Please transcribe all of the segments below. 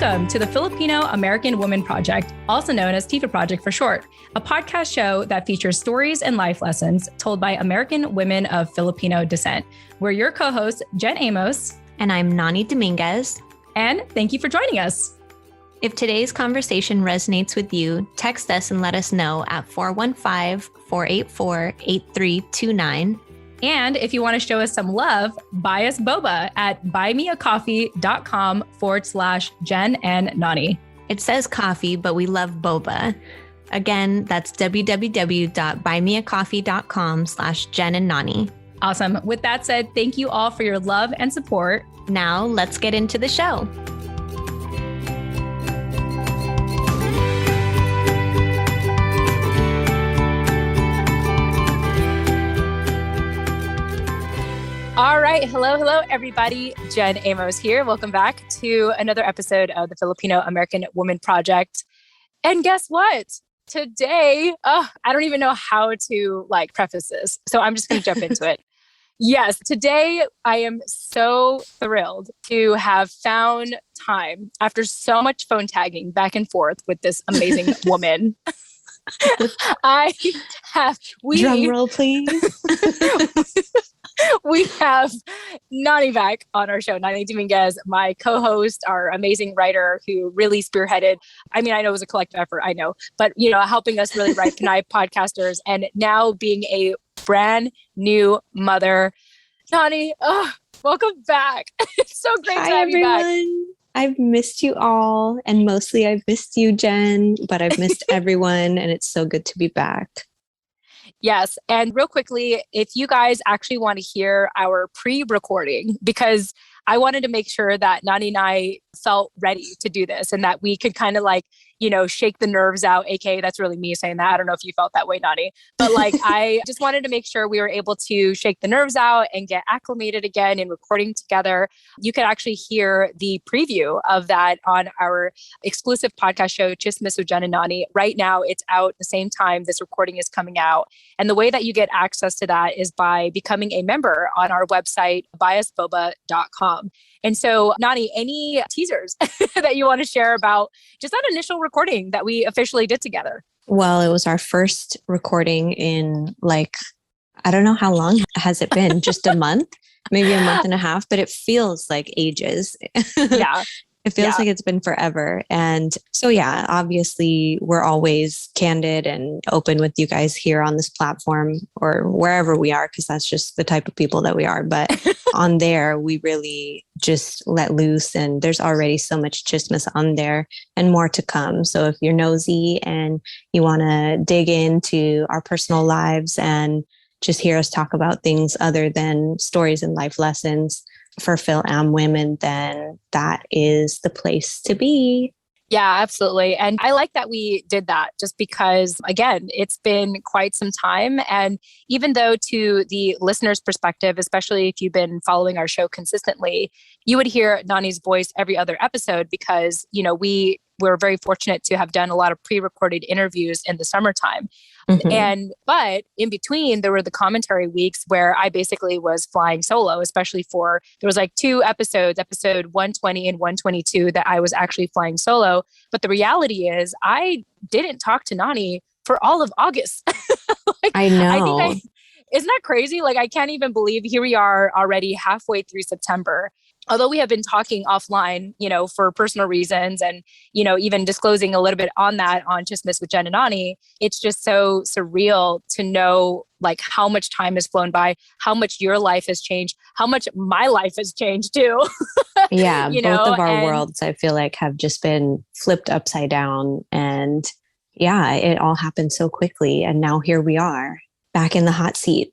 Welcome to the Filipino American Woman Project, also known as TFAW Project for short, a podcast show that features stories and life lessons told by American women of Filipino descent. We're your co-hosts, Jen Amos. And I'm Nani Dominguez. And thank you for joining us. If today's conversation resonates with you, text us and let us know at 415-484-8329. And if you want to show us some love, buy us boba at buymeacoffee.com/Jen and Nani. It says coffee, but we love boba. Again, that's www.buymeacoffee.com/Jen and Nani. Awesome. With that said, thank you all for your love and support. Now let's get into the show. All right. Hello, everybody. Jen Amos here. Welcome back to another episode of the Filipino American Woman Project. And guess what? Today, I don't even know how to preface this. So I'm just going to jump into it. Yes, today I am so thrilled to have found time after so much phone tagging back and forth with this amazing woman. Drumroll, please. We have Nani back on our show, Nani Dominguez, my co-host, our amazing writer who really spearheaded. I mean, I know it was a collective effort, I know, but helping us really write Pinay podcasters and now being a brand new mother. Nani, welcome back. It's so great to have you back. I've missed you all, and mostly I've missed you, Jen, but I've missed everyone, and it's so good to be back. Yes. And real quickly, if you guys actually want to hear our pre-recording, because I wanted to make sure that Nani and I felt ready to do this and that we could kind of shake the nerves out, aka that's really me saying that. I don't know if you felt that way, Nani, but I just wanted to make sure we were able to shake the nerves out and get acclimated again in recording together. You could actually hear the preview of that on our exclusive podcast show, Chismis with Jen and Nani. Right now, it's out the same time this recording is coming out. And the way that you get access to that is by becoming a member on our website, buyusboba.com. And so, Nani, any teasers that you want to share about just that initial recording that we officially did together? Well, it was our first recording in I don't know how long has it been, just a month, maybe a month and a half, but it feels like ages. Yeah. It feels like it's been forever. And so, obviously we're always candid and open with you guys here on this platform or wherever we are, because that's just the type of people that we are. But on there, we really just let loose, and there's already so much chismis on there and more to come. So if you're nosy and you want to dig into our personal lives and just hear us talk about things other than stories and life lessons for Phil Am women, then that is the place to be. Yeah, absolutely. And I like that we did that just because, again, it's been quite some time. And even though to the listener's perspective, especially if you've been following our show consistently, you would hear Nani's voice every other episode because, we're very fortunate to have done a lot of pre-recorded interviews in the summertime. Mm-hmm. But in between, there were the commentary weeks where I basically was flying solo, especially there was two episodes, episode 120 and 122 that I was actually flying solo. But the reality is I didn't talk to Nani for all of August. I know. Isn't that crazy? I can't even believe here we are already halfway through September. Although we have been talking offline, for personal reasons and, even disclosing a little bit on that on Chismis with Jen and Nani, it's just so surreal to know how much time has flown by, how much your life has changed, how much my life has changed too. Yeah, both of our worlds, I feel have just been flipped upside down. And it all happened so quickly. And now here we are back in the hot seat.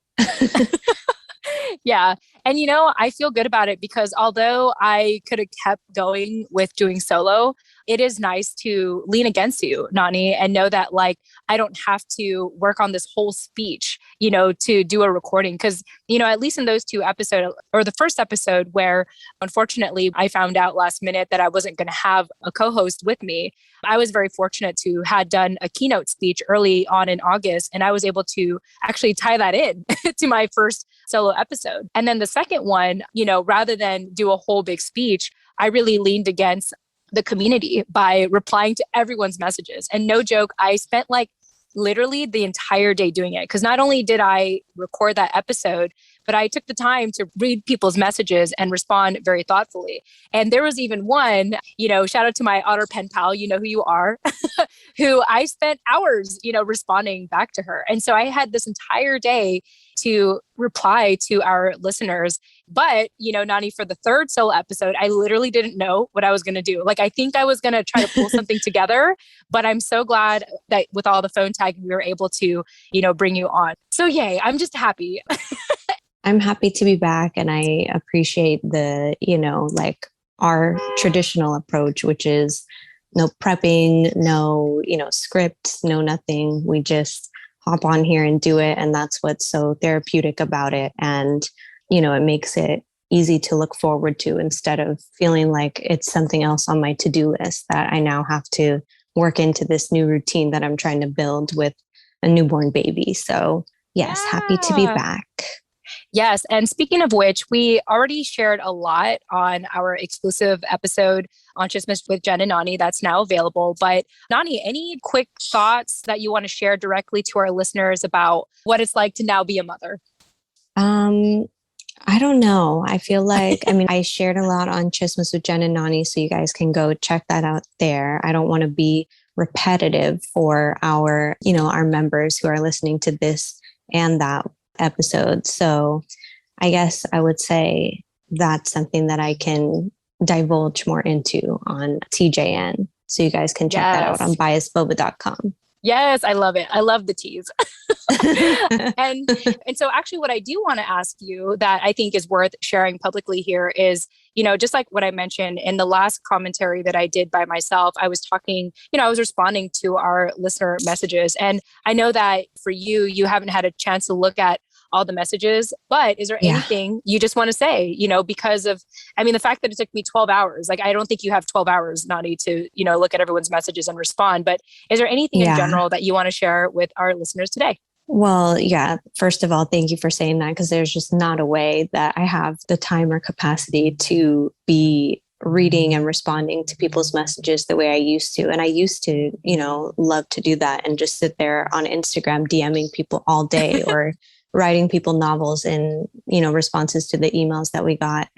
Yeah. And, I feel good about it because although I could have kept going with doing solo, it is nice to lean against you, Nani, and know that I don't have to work on this whole speech, to do a recording. Cause, at least in those two episodes or the first episode where unfortunately I found out last minute that I wasn't going to have a co-host with me, I was very fortunate to had done a keynote speech early on in August. And I was able to actually tie that in to my first solo episode. And then the second one, rather than do a whole big speech, I really leaned against the community by replying to everyone's messages. And no joke, I spent like literally the entire day doing it. Because not only did I record that episode, but I took the time to read people's messages and respond very thoughtfully. And there was even one, shout out to my otter pen pal, you know who you are, who I spent hours, responding back to her. And so I had this entire day to reply to our listeners. But, Nani, for the third solo episode, I literally didn't know what I was going to do. Like, I think I was going to try to pull something together, but I'm so glad that with all the phone tag, we were able to, bring you on. So yay, I'm just happy. I'm happy to be back. And I appreciate the, like our traditional approach, which is no prepping, no, script, no nothing. We just hop on here and do it. And that's what's so therapeutic about it. And, it makes it easy to look forward to instead of feeling like it's something else on my to-do list that I now have to work into this new routine that I'm trying to build with a newborn baby. So yes, happy to be back. Yes. And speaking of which, we already shared a lot on our exclusive episode on Chismes with Jen and Nani that's now available. But Nani, any quick thoughts that you want to share directly to our listeners about what it's like to now be a mother? I don't know. I feel like, I shared a lot on Chismes with Jen and Nani, so you guys can go check that out there. I don't want to be repetitive for our members who are listening to this and that episode. So I guess I would say that's something that I can divulge more into on TJN. So you guys can check that out on biasboba.com. Yes, I love it. I love the tease. and so actually what I do want to ask you that I think is worth sharing publicly here is, just like what I mentioned in the last commentary that I did by myself, I was talking, I was responding to our listener messages. And I know that for you haven't had a chance to look at all the messages, but is there anything you just want to say, because of, the fact that it took me 12 hours, like, I don't think you have 12 hours, Nani, to, look at everyone's messages and respond, but is there anything in general that you want to share with our listeners today? Well, yeah. First of all, thank you for saying that, because there's just not a way that I have the time or capacity to be reading and responding to people's messages the way I used to. And I used to, love to do that and just sit there on Instagram DMing people all day or writing people novels in, responses to the emails that we got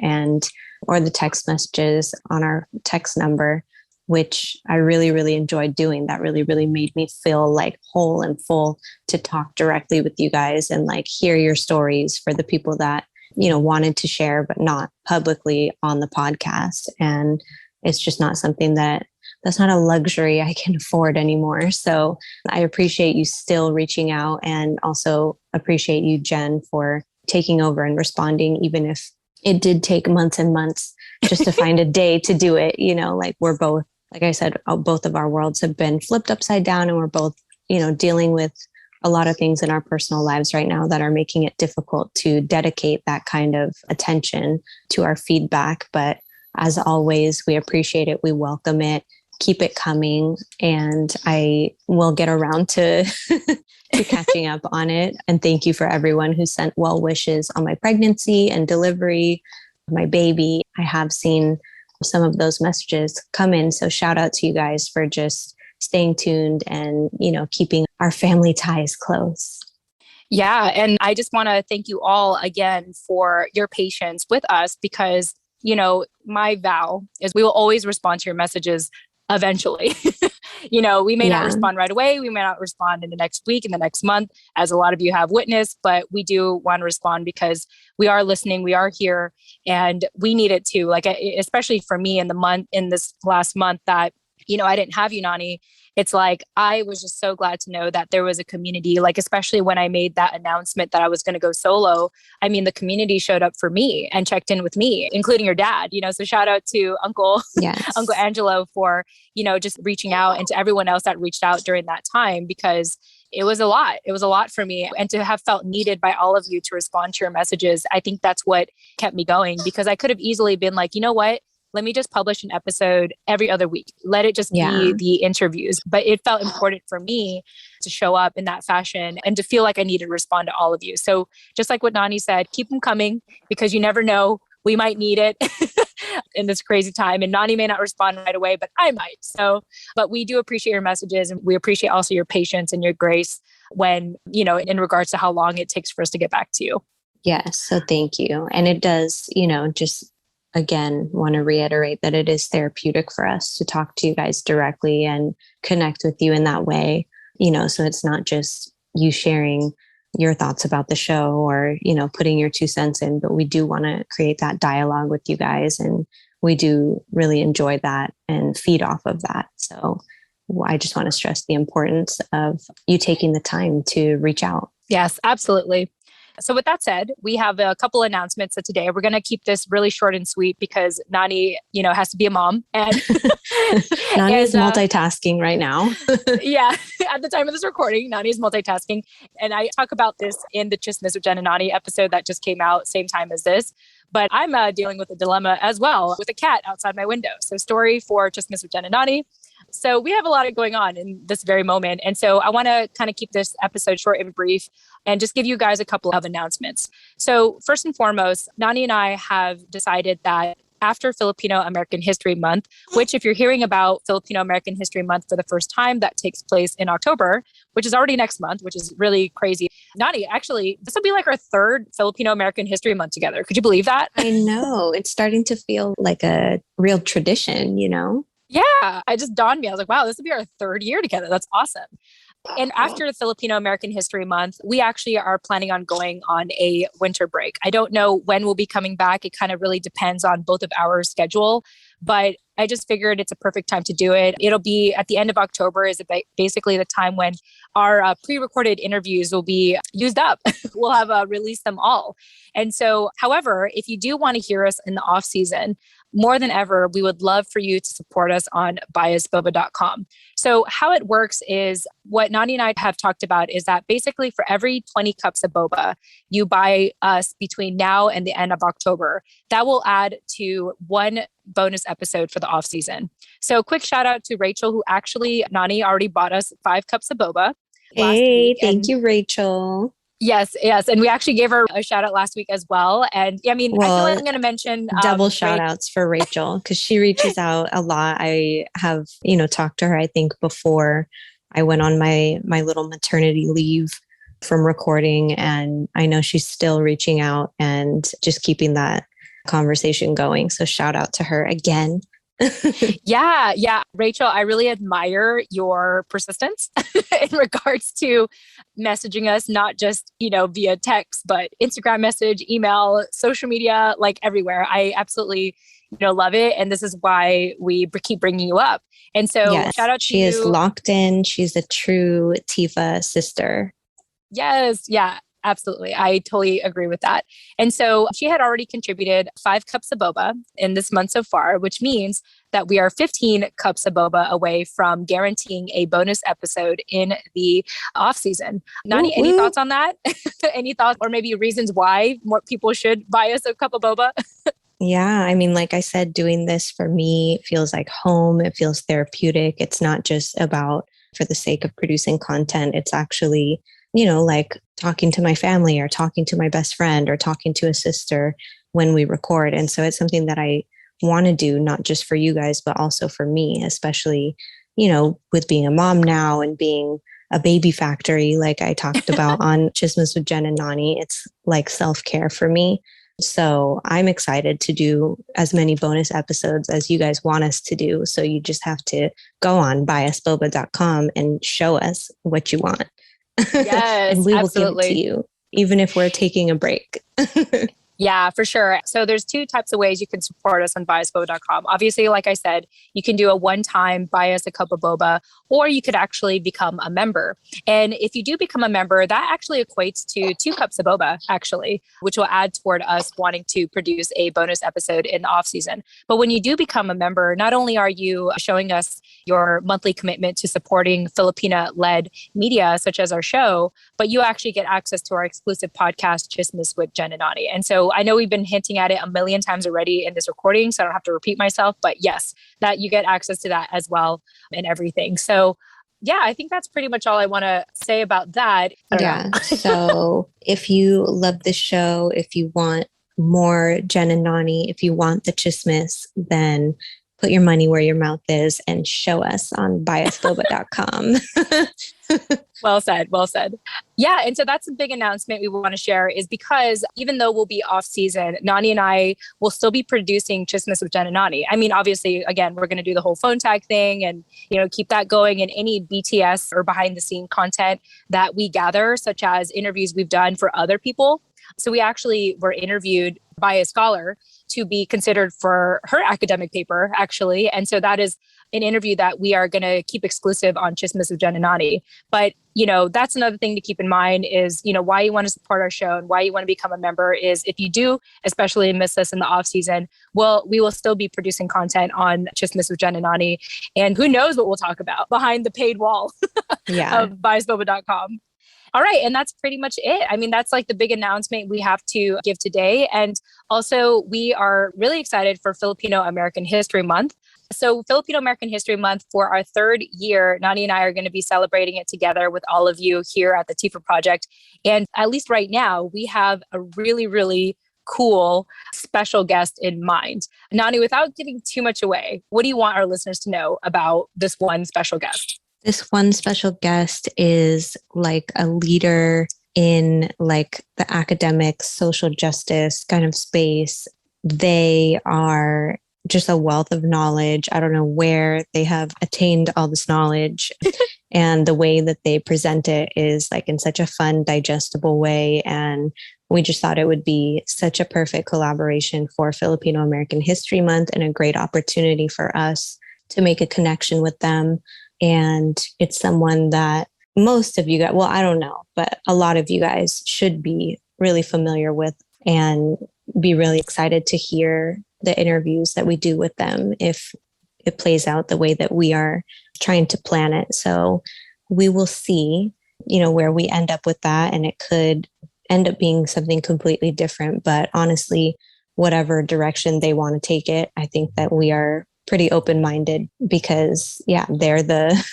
or the text messages on our text number, which I really, really enjoyed doing. That really, really made me feel like whole and full to talk directly with you guys and like hear your stories for the people that, wanted to share, but not publicly on the podcast. And it's just not something that's not a luxury I can afford anymore. So I appreciate you still reaching out, and also appreciate you, Jen, for taking over and responding, even if it did take months and months just to find a day to do it. Like we're both, like I said, both of our worlds have been flipped upside down, and we're both, dealing with a lot of things in our personal lives right now that are making it difficult to dedicate that kind of attention to our feedback. But as always, we appreciate it. We welcome it. Keep it coming. And I will get around to catching up on it. And thank you for everyone who sent well wishes on my pregnancy and delivery of my baby. I have seen some of those messages come in. So shout out to you guys for just staying tuned and, keeping our family ties close. Yeah. And I just want to thank you all again for your patience with us, because, my vow is we will always respond to your messages eventually. We may not respond right away. We may not respond in the next week, in the next month, as a lot of you have witnessed, but we do want to respond because we are listening. We are here, and we need it too. Like, especially for me in this last month that, I didn't have you, Nani. It's like, I was just so glad to know that there was a community, like, especially when I made that announcement that I was going to go solo. The community showed up for me and checked in with me, including your dad, so shout out to Uncle Angelo for, just reaching out, and to everyone else that reached out during that time, because it was a lot. It was a lot for me, and to have felt needed by all of you to respond to your messages. I think that's what kept me going, because I could have easily been like, you know what? Let me just publish an episode every other week. Let it just be the interviews. But it felt important for me to show up in that fashion and to feel like I needed to respond to all of you. So just like what Nani said, keep them coming, because you never know we might need it in this crazy time. And Nani may not respond right away, but I might. So, but we do appreciate your messages, and we appreciate also your patience and your grace when, in regards to how long it takes for us to get back to you. Yes. So thank you. And it does, just again, want to reiterate that it is therapeutic for us to talk to you guys directly and connect with you in that way, so it's not just you sharing your thoughts about the show or, putting your 2 cents in, but we do want to create that dialogue with you guys. And we do really enjoy that and feed off of that. So I just want to stress the importance of you taking the time to reach out. Yes, absolutely. So with that said, we have a couple announcements that today. We're going to keep this really short and sweet because Nani, has to be a mom. And Nani is multitasking right now. Yeah, at the time of this recording, Nani is multitasking. And I talk about this in the Chismes with Jen and Nani episode that just came out same time as this. But I'm dealing with a dilemma as well with a cat outside my window. So story for Chismes with Jen and Nani. So we have a lot going on in this very moment. And so I want to kind of keep this episode short and brief and just give you guys a couple of announcements. So first and foremost, Nani and I have decided that after Filipino American History Month, which if you're hearing about Filipino American History Month for the first time, that takes place in October, which is already next month, which is really crazy. Nani, actually, this will be like our third Filipino American History Month together. Could you believe that? I know. It's starting to feel like a real tradition, Yeah, it just dawned me. I was like, wow, this will be our third year together. That's awesome. And after the Filipino American History Month, we actually are planning on going on a winter break. I don't know when we'll be coming back. It kind of really depends on both of our schedule, but I just figured it's a perfect time to do it. It'll be at the end of October is basically the time when our pre-recorded interviews will be used up. We'll have released them all. And so, however, if you do want to hear us in the off season, more than ever, we would love for you to support us on biasboba.com. So how it works is what Nani and I have talked about is that basically for every 20 cups of boba you buy us between now and the end of October, that will add to one bonus episode for the off season. So quick shout out to Rachel, who actually, Nani already bought us 5 cups of boba. Hey, thank you, Rachel. Yes. And we actually gave her a shout out last week as well. And I mean, I feel like I'm going to mention double shout outs for Rachel because she reaches out a lot. I have, talked to her, I think before I went on my little maternity leave from recording. And I know she's still reaching out and just keeping that conversation going. So shout out to her again. Yeah. Rachel, I really admire your persistence in regards to messaging us, not just, via text, but Instagram message, email, social media, like everywhere. I absolutely, love it. And this is why we keep bringing you up. And so yes, shout out to you. She is locked in. She's a true TFAW sister. Yes. Yeah. Absolutely. I totally agree with that. And so she had already contributed 5 cups of boba in this month so far, which means that we are 15 cups of boba away from guaranteeing a bonus episode in the off season. Nani, any thoughts on that? Any thoughts or maybe reasons why more people should buy us a cup of boba? Yeah. I mean, like I said, doing this for me feels like home. It feels therapeutic. It's not just about for the sake of producing content. It's actually, like talking to my family or talking to my best friend or talking to a sister when we record. And so it's something that I want to do, not just for you guys, but also for me, especially, with being a mom now and being a baby factory, like I talked about on Chismes with Jen and Nani. It's like self-care for me. So I'm excited to do as many bonus episodes as you guys want us to do. So you just have to go on biasboba.com and show us what you want. Yes, and we will absolutely. give it to you, even if we're taking a break. Yeah, for sure. So there's 2 types of ways you can support us on biasboba.com. Obviously, like I said, you can do a one-time buy us a cup of boba, or you could actually become a member. And if you do become a member, that actually equates to 2 cups of boba, actually, which will add toward us wanting to produce a bonus episode in the off season. But when you do become a member, not only are you showing us your monthly commitment to supporting Filipina-led media, such as our show, but you actually get access to our exclusive podcast, Chismes with Jen and Nani. And so I know we've been hinting at it a million times already in this recording, so I don't have to repeat myself, but yes, that you get access to that as well and everything. So yeah, I think that's pretty much all I want to say about that. Yeah. So if you love this show, if you want more Jen and Nani, if you want the chismis, then put your money where your mouth is and show us on biasboba.com. Well said. Well said. Yeah. And so that's a big announcement we want to share is because even though we'll be off season, Nani and I will still be producing Chismis with Jen and Nani. I mean, obviously, again, we're going to do the whole phone tag thing and, keep that going, and any BTS or behind the scene content that we gather, such as interviews we've done for other people. So we actually were interviewed by a scholar to be considered for her academic paper, actually. And so that is an interview that we are going to keep exclusive on Chismis with Jen and Nani. But, that's another thing to keep in mind is, why you want to support our show and why you want to become a member is if you do, especially miss us in the off season, well, we will still be producing content on Chismis with Jen and Nani. And who knows what we'll talk about behind the paid wall of biasboba.com. All right. And that's pretty much it. I mean, that's like the big announcement we have to give today. And also, we are really excited for Filipino American History Month. So Filipino American History Month, for our third year, Nani and I are going to be celebrating it together with all of you here at the TFAW Project. And at least right now, we have a really, really cool special guest in mind. Nani, without giving too much away, what do you want our listeners to know about this one special guest? This one special guest is like a leader in like the academic social justice kind of space. They are just a wealth of knowledge. I don't know where they have attained all this knowledge. And the way that they present it is like in such a fun, digestible way. And we just thought it would be such a perfect collaboration for Filipino American History Month and a great opportunity for us to make a connection with them. And it's someone that most of you guys, well, I don't know, but a lot of you guys should be really familiar with and be really excited to hear the interviews that we do with them if it plays out the way that we are trying to plan it. So we will see, where we end up with that. And it could end up being something completely different. But honestly, whatever direction they want to take it, I think that we are pretty open-minded because they're the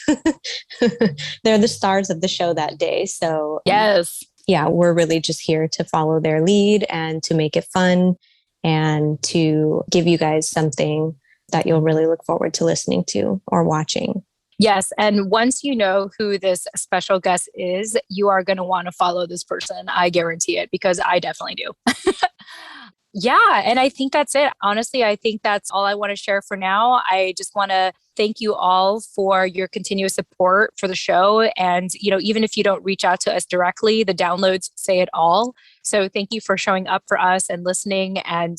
they're the stars of the show that day. So yes, we're really just here to follow their lead and to make it fun and to give you guys something that you'll really look forward to listening to or watching. Yes. And once you know who this special guest is, you are going to want to follow this person. I guarantee it, because I definitely do. Yeah. And I think that's it. Honestly, I think that's all I want to share for now. I just want to thank you all for your continuous support for the show. And, even if you don't reach out to us directly, the downloads say it all. So thank you for showing up for us and listening and,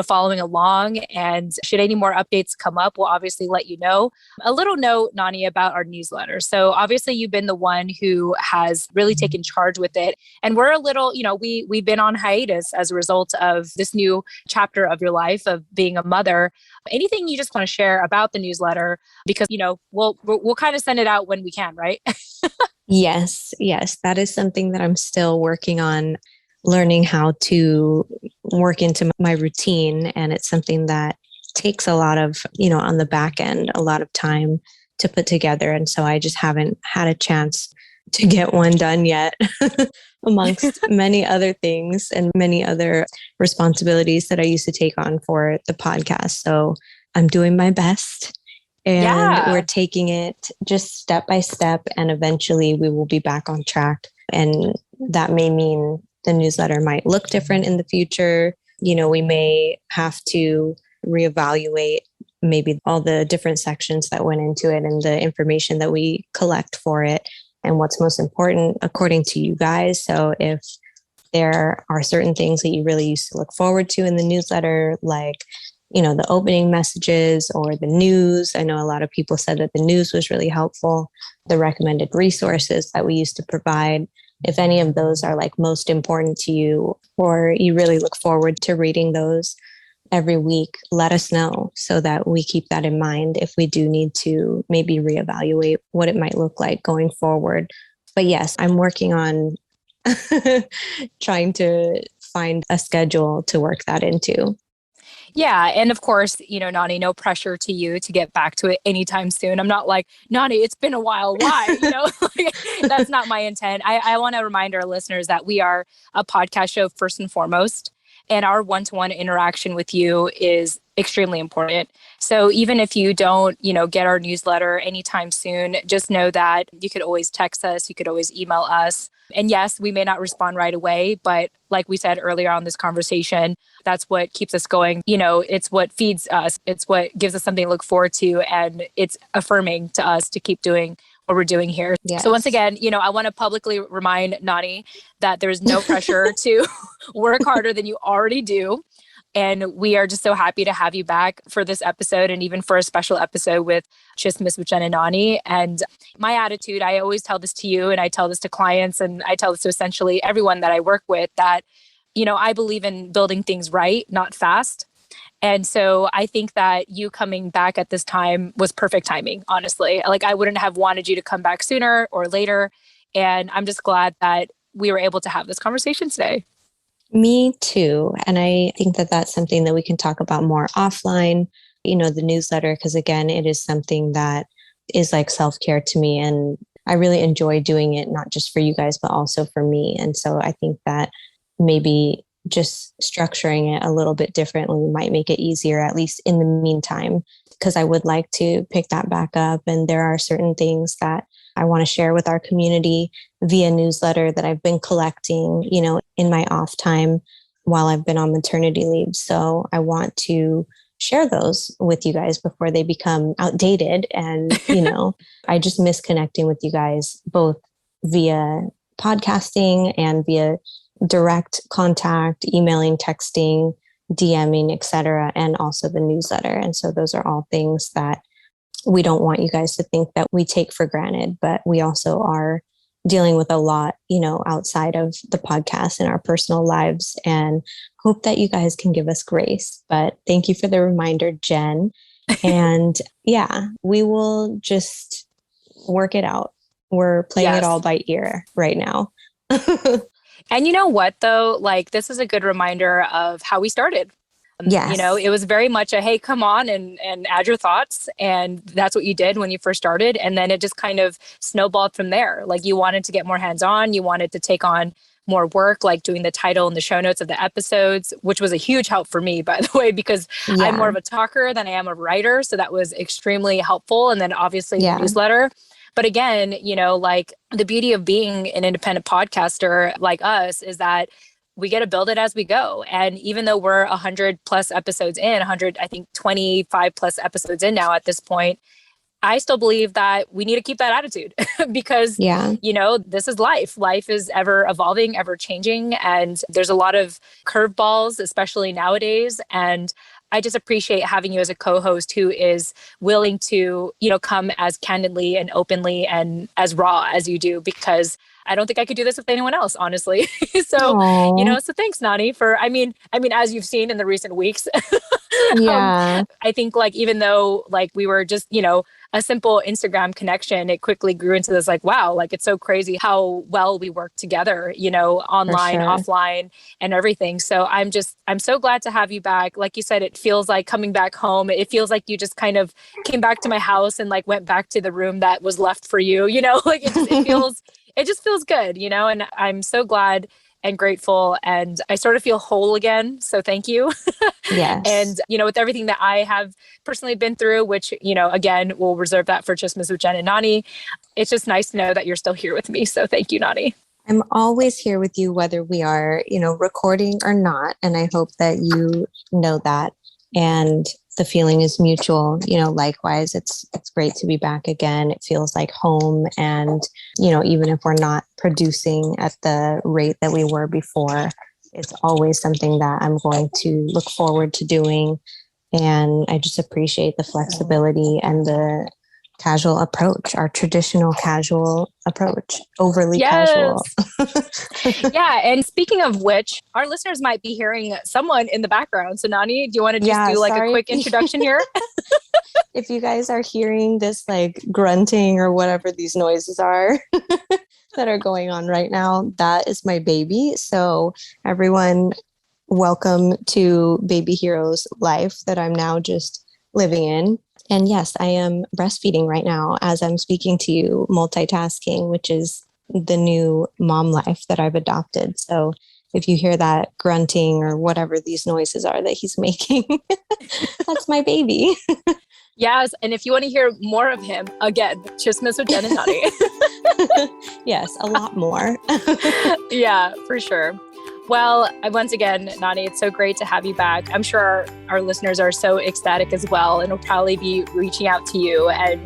following along. And should any more updates come up, we'll obviously let you know. A little note, Nani, about our newsletter. So obviously you've been the one who has really taken charge with it. And we're a little, we've been on hiatus as a result of this new chapter of your life of being a mother. Anything you just want to share about the newsletter? Because, we'll kind of send it out when we can, right? Yes. That is something that I'm still working on, learning how to work into my routine. And it's something that takes a lot of, on the back end, a lot of time to put together. And so I just haven't had a chance to get one done yet, amongst many other things and many other responsibilities that I used to take on for the podcast. So I'm doing my best. And we're taking it just step by step. And eventually we will be back on track. And that may mean the newsletter might look different in the future. We may have to reevaluate maybe all the different sections that went into it and the information that we collect for it and what's most important according to you guys. So if there are certain things that you really used to look forward to in the newsletter, like the opening messages or the news. I know a lot of people said that the news was really helpful. The recommended resources that we used to provide. If any of those are like most important to you, or you really look forward to reading those every week, let us know so that we keep that in mind if we do need to maybe reevaluate what it might look like going forward. But yes, I'm working on trying to find a schedule to work that into. Yeah. And of course, Nani, no pressure to you to get back to it anytime soon. I'm not like, Nani, it's been a while. Why? That's not my intent. I want to remind our listeners that we are a podcast show first and foremost. And our one-to-one interaction with you is extremely important. So even if you don't, get our newsletter anytime soon, just know that you could always text us, you could always email us. And yes, we may not respond right away, but like we said earlier on this conversation, that's what keeps us going. It's what feeds us. It's what gives us something to look forward to. And it's affirming to us to keep doing what we're doing here. Yes. So once again, I want to publicly remind Nani that there's no pressure to work harder than you already do. And we are just so happy to have you back for this episode and even for a special episode with Chismis with Jen and Nani. And my attitude, I always tell this to you and I tell this to clients and I tell this to essentially everyone that I work with that, I believe in building things right, not fast. And so I think that you coming back at this time was perfect timing, honestly. Like I wouldn't have wanted you to come back sooner or later. And I'm just glad that we were able to have this conversation today. Me too. And I think that that's something that we can talk about more offline, the newsletter, because again, it is something that is like self-care to me. And I really enjoy doing it, not just for you guys, but also for me. And so I think that maybe just structuring it a little bit differently might make it easier, at least in the meantime, because I would like to pick that back up. And there are certain things that I want to share with our community via newsletter that I've been collecting, in my off time while I've been on maternity leave. So I want to share those with you guys before they become outdated. And, I just miss connecting with you guys both via podcasting and via direct contact, emailing, texting, DMing, etc., and also the newsletter. And so those are all things that we don't want you guys to think that we take for granted, but we also are dealing with a lot, outside of the podcast and our personal lives, and hope that you guys can give us grace. But thank you for the reminder, Jen. And yeah, we will just work it out. We're playing it all by ear right now. And you know what, though? Like, this is a good reminder of how we started. Yes. It was very much a, hey, come on and add your thoughts. And that's what you did when you first started. And then it just kind of snowballed from there. Like you wanted to get more hands-on. You wanted to take on more work, like doing the title and the show notes of the episodes, which was a huge help for me, by the way, because I'm more of a talker than I am a writer. So that was extremely helpful. And then obviously the newsletter. But again, like the beauty of being an independent podcaster like us is that we get to build it as we go. And even though we're 100 plus episodes in, 25 plus episodes in now at this point, I still believe that we need to keep that attitude because, this is life. Life is ever evolving, ever changing. And there's a lot of curveballs, especially nowadays. And I just appreciate having you as a co-host who is willing to, come as candidly and openly and as raw as you do, because I don't think I could do this with anyone else, honestly. So thanks, Nani, for, I mean, as you've seen in the recent weeks, I think like, even though like we were just, a simple Instagram connection, it quickly grew into this like, wow, like it's so crazy how well we work together, online, offline and everything. So I'm so glad to have you back. Like you said, it feels like coming back home. It feels like you just kind of came back to my house and like went back to the room that was left for you, like it just feels good, and I'm so glad and grateful. And I sort of feel whole again. So thank you. Yes. And, with everything that I have personally been through, which, again, we'll reserve that for Chismis with Jen and Nani. It's just nice to know that you're still here with me. So thank you, Nani. I'm always here with you, whether we are, recording or not. And I hope that you know that. And the feeling is mutual, likewise, it's great to be back again. It feels like home. And, even if we're not producing at the rate that we were before, it's always something that I'm going to look forward to doing. And I just appreciate the flexibility and the casual approach, our traditional casual approach, overly casual. Yeah. And speaking of which, our listeners might be hearing someone in the background. So Nani, do you want to just do like a quick introduction here? If you guys are hearing this like grunting or whatever these noises are that are going on right now, that is my baby. So everyone, welcome to Baby Hero's life that I'm now just living in. And yes, I am breastfeeding right now as I'm speaking to you, multitasking, which is the new mom life that I've adopted. So if you hear that grunting or whatever these noises are that he's making, that's my baby. Yes. And if you want to hear more of him, again, Chismes with Jen and Nani. Yes, a lot more. Yeah, for sure. Well, once again, Nani, it's so great to have you back. I'm sure our listeners are so ecstatic as well, and will probably be reaching out to you and,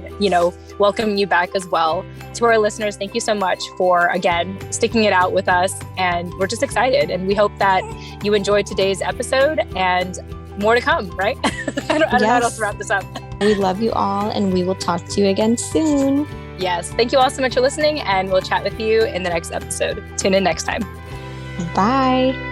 welcoming you back as well. To our listeners, thank you so much for, again, sticking it out with us. And we're just excited. And we hope that you enjoyed today's episode and more to come, right? I don't know how else to wrap this up. We love you all, and we will talk to you again soon. Yes. Thank you all so much for listening, and we'll chat with you in the next episode. Tune in next time. Bye.